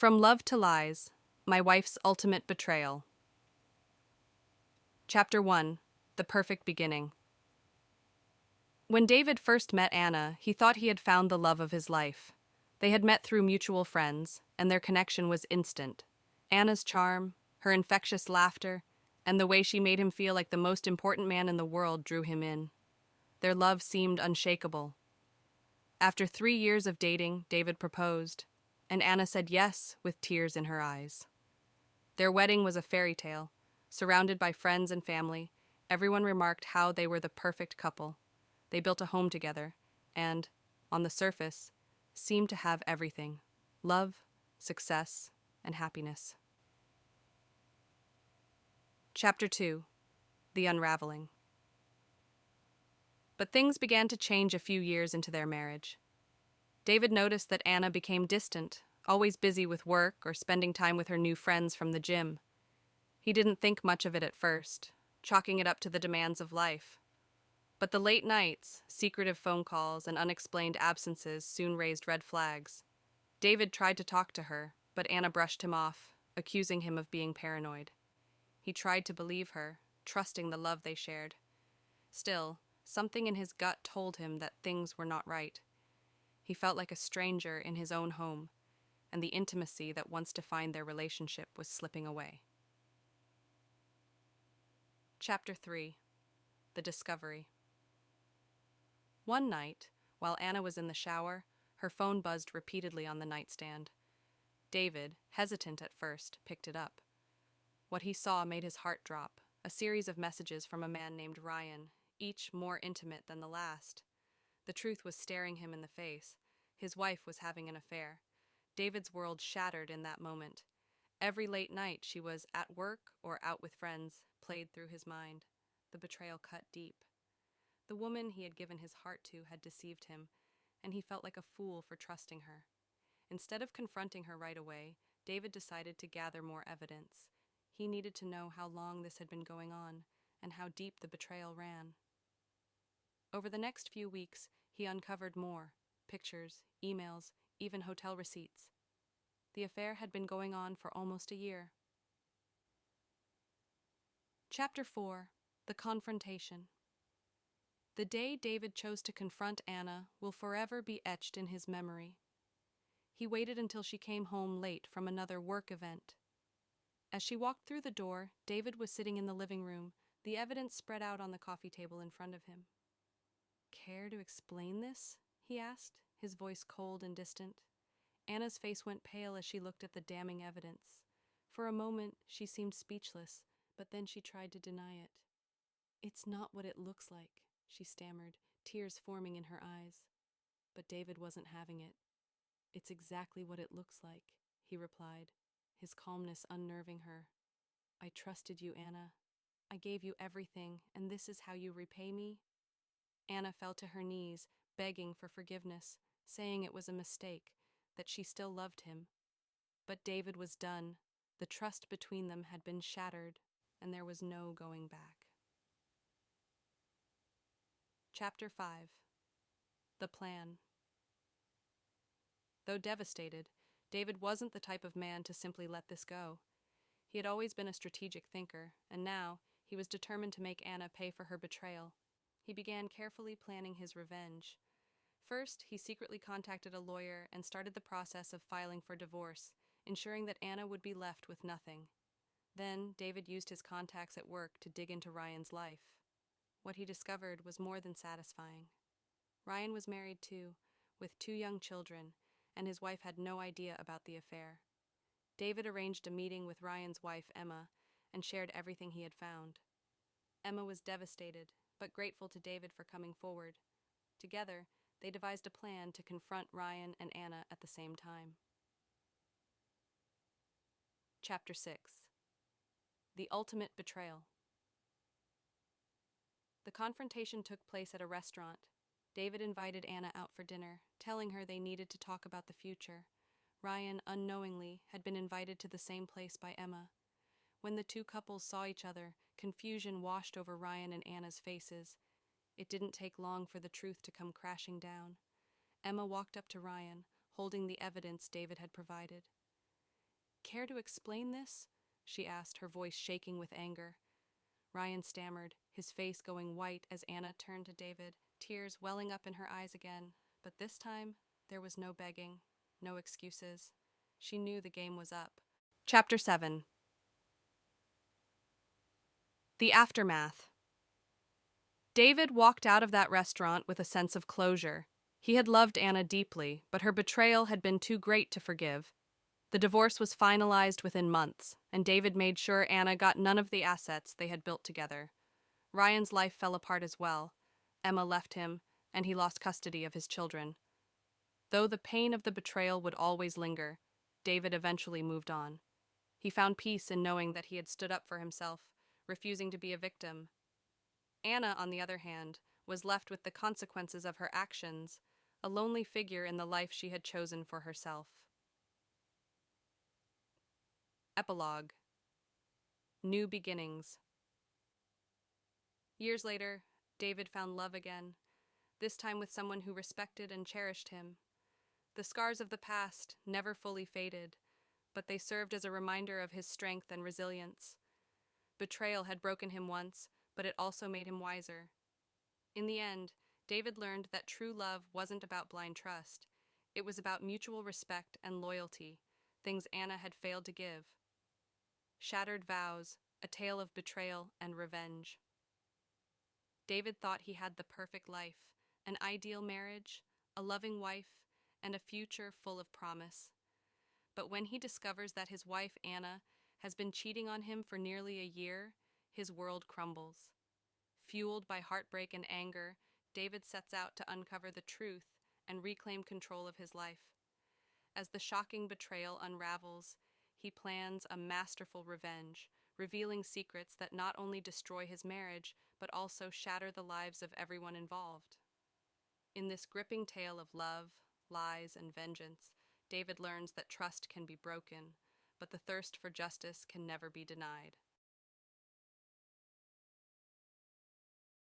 From Love to Lies, My Wife's Ultimate Betrayal. Chapter 1. The Perfect Beginning. When David first met Anna, he thought he had found the love of his life. They had met through mutual friends, and their connection was instant. Anna's charm, her infectious laughter, and the way she made him feel like the most important man in the world drew him in. Their love seemed unshakable. After 3 years of dating, David proposed, and Anna said yes with tears in her eyes. Their wedding was a fairy tale. Surrounded by friends and family, everyone remarked how they were the perfect couple. They built a home together, and, on the surface, seemed to have everything: love, success, and happiness. Chapter 2. The Unraveling. But things began to change a few years into their marriage. David noticed that Anna became distant, always busy with work or spending time with her new friends from the gym. He didn't think much of it at first, chalking it up to the demands of life. But the late nights, secretive phone calls, and unexplained absences soon raised red flags. David tried to talk to her, but Anna brushed him off, accusing him of being paranoid. He tried to believe her, trusting the love they shared. Still, something in his gut told him that things were not right. He felt like a stranger in his own home, and the intimacy that once defined their relationship was slipping away. Chapter 3. The Discovery. One night, while Anna was in the shower, her phone buzzed repeatedly on the nightstand. David, hesitant at first, picked it up. What he saw made his heart drop: a series of messages from a man named Ryan, each more intimate than the last. The truth was staring him in the face. His wife was having an affair. David's world shattered in that moment. Every late night she was at work or out with friends played through his mind. The betrayal cut deep. The woman he had given his heart to had deceived him, and he felt like a fool for trusting her. Instead of confronting her right away, David decided to gather more evidence. He needed to know how long this had been going on, and how deep the betrayal ran. Over the next few weeks, he uncovered more: pictures, emails, even hotel receipts. The affair had been going on for almost a year. Chapter 4. The Confrontation. The day David chose to confront Anna will forever be etched in his memory. He waited until she came home late from another work event. As she walked through the door, David was sitting in the living room, the evidence spread out on the coffee table in front of him. "Care to explain this?" he asked, his voice cold and distant. Anna's face went pale as she looked at the damning evidence. For a moment, she seemed speechless, but then she tried to deny it. "It's not what it looks like," she stammered, tears forming in her eyes. But David wasn't having it. "It's exactly what it looks like," he replied, his calmness unnerving her. "I trusted you, Anna. I gave you everything, and this is how you repay me?" Anna fell to her knees, begging for forgiveness, saying it was a mistake, that she still loved him. But David was done. The trust between them had been shattered, and there was no going back. Chapter 5. The Plan. Though devastated, David wasn't the type of man to simply let this go. He had always been a strategic thinker, and now he was determined to make Anna pay for her betrayal. He began carefully planning his revenge. First, he secretly contacted a lawyer and started the process of filing for divorce, ensuring that Anna would be left with nothing. Then, David used his contacts at work to dig into Ryan's life. What he discovered was more than satisfying. Ryan was married too, with 2 young children, and his wife had no idea about the affair. David arranged a meeting with Ryan's wife, Emma, and shared everything he had found. Emma was devastated, but grateful to David for coming forward. Together, they devised a plan to confront Ryan and Anna at the same time. Chapter 6. The Ultimate Betrayal. The confrontation took place at a restaurant. David invited Anna out for dinner, telling her they needed to talk about the future. Ryan, unknowingly, had been invited to the same place by Emma. When the 2 couples saw each other, confusion washed over Ryan and Anna's faces. It didn't take long for the truth to come crashing down. Emma walked up to Ryan, holding the evidence David had provided. care to explain this?" she asked, her voice shaking with anger. Ryan stammered, his face going white as Anna turned to David, tears welling up in her eyes again. But this time, there was no begging, no excuses. She knew the game was up. Chapter 7. The Aftermath. David walked out of that restaurant with a sense of closure. He had loved Anna deeply, but her betrayal had been too great to forgive. The divorce was finalized within months, and David made sure Anna got none of the assets they had built together. Ryan's life fell apart as well. Emma left him, and he lost custody of his children. Though the pain of the betrayal would always linger, David eventually moved on. He found peace in knowing that he had stood up for himself, refusing to be a victim. Anna, on the other hand, was left with the consequences of her actions, a lonely figure in the life she had chosen for herself. Epilogue. New beginnings. Years later, David found love again, this time with someone who respected and cherished him. The scars of the past never fully faded, but they served as a reminder of his strength and resilience. Betrayal had broken him once, but it also made him wiser. In the end, David learned that true love wasn't about blind trust. It was about mutual respect and loyalty, things Anna had failed to give. Shattered Vows, a tale of betrayal and revenge. David thought he had the perfect life, an ideal marriage, a loving wife, and a future full of promise. But when he discovers that his wife, Anna, has been cheating on him for nearly a year, his world crumbles. Fueled by heartbreak and anger, David sets out to uncover the truth and reclaim control of his life. As the shocking betrayal unravels, he plans a masterful revenge, revealing secrets that not only destroy his marriage, but also shatter the lives of everyone involved. In this gripping tale of love, lies, and vengeance, David learns that trust can be broken, but the thirst for justice can never be denied.